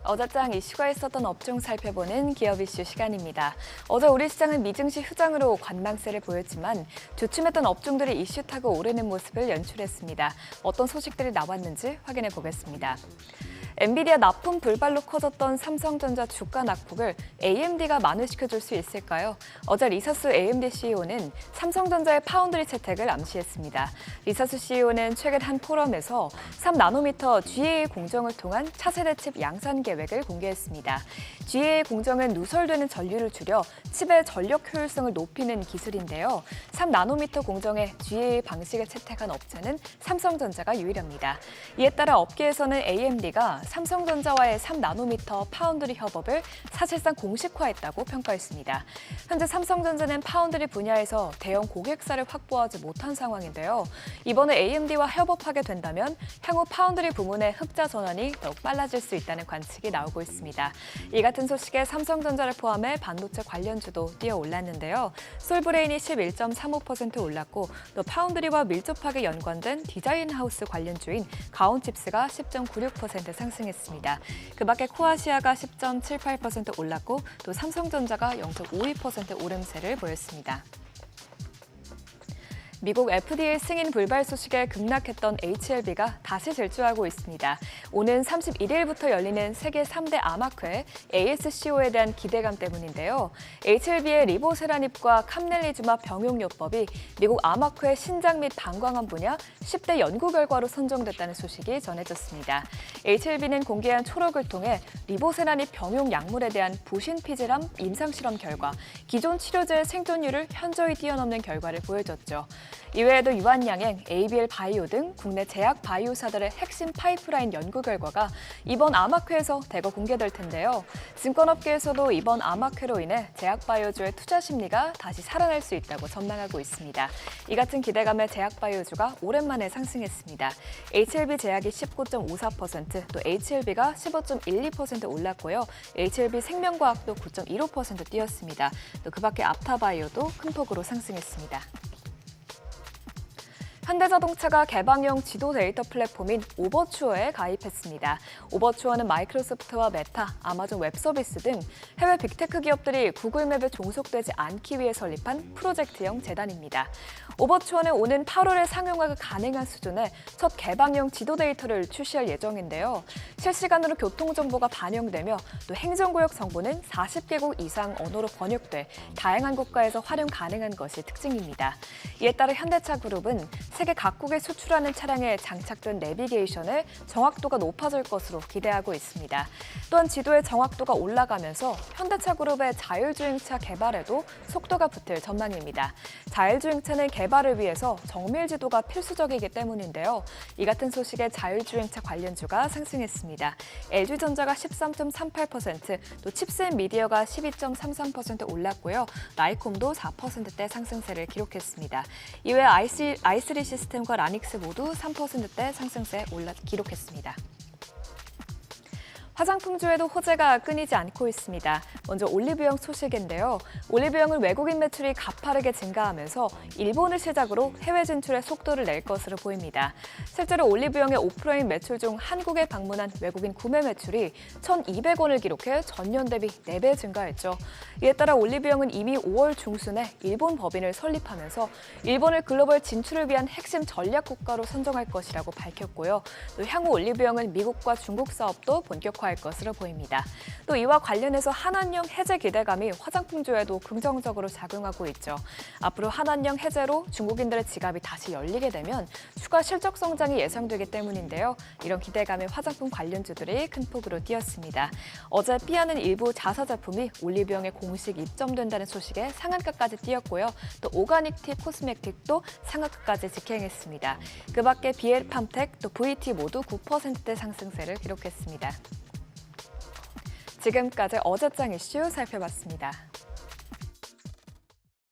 어제장 이슈가 있었던 업종 살펴보는 기업 이슈 시간입니다. 어제 우리 시장은 미증시 휴장으로 관망세를 보였지만 주춤했던 업종들이 이슈 타고 오르는 모습을 연출했습니다. 어떤 소식들이 나왔는지 확인해 보겠습니다. 엔비디아 납품 불발로 커졌던 삼성전자 주가 낙폭을 AMD가 만회시켜줄 수 있을까요? 어제 리사수 AMD CEO는 삼성전자의 파운드리 채택을 암시했습니다. 리사수 CEO는 최근 한 포럼에서 3나노미터 GAA 공정을 통한 차세대 칩 양산 계획을 공개했습니다. GAA 공정은 누설되는 전류를 줄여 칩의 전력 효율성을 높이는 기술인데요. 3나노미터 공정의 GAA 방식을 채택한 업체는 삼성전자가 유일합니다. 이에 따라 업계에서는 AMD가 삼성전자와의 3나노미터 파운드리 협업을 사실상 공식화했다고 평가했습니다. 현재 삼성전자는 파운드리 분야에서 대형 고객사를 확보하지 못한 상황인데요. 이번에 AMD와 협업하게 된다면 향후 파운드리 부문의 흑자 전환이 더욱 빨라질 수 있다는 관측이 나오고 있습니다. 이 같은 소식에 삼성전자를 포함해 반도체 관련주도 뛰어올랐는데요. 솔브레인이 11.35% 올랐고 또 파운드리와 밀접하게 연관된 디자인 하우스 관련주인 가온칩스가 10.96% 상승했습니다. 그 밖에 코아시아가 10.78% 올랐고 또 삼성전자가 0.52% 오름세를 보였습니다. 미국 FDA 승인 불발 소식에 급락했던 HLB가 다시 질주하고 있습니다. 오는 31일부터 열리는 세계 3대 암학회 ASCO에 대한 기대감 때문인데요. HLB의 리보세라닙과 캄넬리주마 병용요법이 미국 암학회 신장 및 방광암 분야 10대 연구 결과로 선정됐다는 소식이 전해졌습니다. HLB는 공개한 초록을 통해 리보세라닙 병용 약물에 대한 부신 피질암 임상실험 결과, 기존 치료제의 생존율을 현저히 뛰어넘는 결과를 보여줬죠. 이외에도 유한양행, ABL 바이오 등 국내 제약 바이오사들의 핵심 파이프라인 연구 결과가 이번 암학회에서 대거 공개될 텐데요. 증권업계에서도 이번 암학회로 인해 제약 바이오주의 투자 심리가 다시 살아날 수 있다고 전망하고 있습니다. 이 같은 기대감에 제약 바이오주가 오랜만에 상승했습니다. HLB 제약이 19.54%, 또 HLB가 15.12% 올랐고요. HLB 생명과학도 9.15% 뛰었습니다. 또 그 밖에 앞타바이오도 큰 폭으로 상승했습니다. 현대자동차가 개방형 지도 데이터 플랫폼인 오버추어에 가입했습니다. 오버추어는 마이크로소프트와 메타, 아마존 웹서비스 등 해외 빅테크 기업들이 구글맵에 종속되지 않기 위해 설립한 프로젝트형 재단입니다. 오버추어는 오는 8월에 상용화가 가능한 수준의 첫 개방형 지도 데이터를 출시할 예정인데요. 실시간으로 교통정보가 반영되며 또 행정구역 정보는 40개국 이상 언어로 번역돼 다양한 국가에서 활용 가능한 것이 특징입니다. 이에 따라 현대차 그룹은 세계 각국에 수출하는 차량에 장착된 내비게이션의 정확도가 높아질 것으로 기대하고 있습니다. 또한 지도의 정확도가 올라가면서 현대차 그룹의 자율주행차 개발에도 속도가 붙을 전망입니다. 자율주행차는 개발을 위해서 정밀 지도가 필수적이기 때문인데요. 이 같은 소식에 자율주행차 관련주가 상승했습니다. LG전자가 13.38%, 또 칩스앤미디어가 12.33% 올랐고요. 라이콤도 4%대 상승세를 기록했습니다. 이외 i3 시스템과 라닉스 모두 3%대 상승세 기록했습니다. 화장품주에도 호재가 끊이지 않고 있습니다. 먼저 올리브영 소식인데요. 올리브영은 외국인 매출이 가파르게 증가하면서 일본을 시작으로 해외 진출에 속도를 낼 것으로 보입니다. 실제로 올리브영의 오프라인 매출 중 한국에 방문한 외국인 구매 매출이 1,200원을 기록해 전년 대비 4배 증가했죠. 이에 따라 올리브영은 이미 5월 중순에 일본 법인을 설립하면서 일본을 글로벌 진출을 위한 핵심 전략 국가로 선정할 것이라고 밝혔고요. 또 향후 올리브영은 미국과 중국 사업도 본격화할 것으로 보입니다. 또 이와 관련해서 한한령 해제 기대감이 화장품주에도 긍정적으로 작용하고 있죠. 앞으로 한한령 해제로 중국인들의 지갑이 다시 열리게 되면 추가 실적 성장이 예상되기 때문인데요. 이런 기대감에 화장품 관련주들이 큰 폭으로 뛰었습니다. 어제 삐아는 일부 자사 제품이 올리브영에 공식 입점된다는 소식에 상한가까지 뛰었고요. 또 오가닉티 코스메틱도 상한가까지 직행했습니다. 그 밖에 비엘팜텍 또 VT 모두 9%대 상승세를 기록했습니다. 지금까지 어제장 이슈 살펴봤습니다.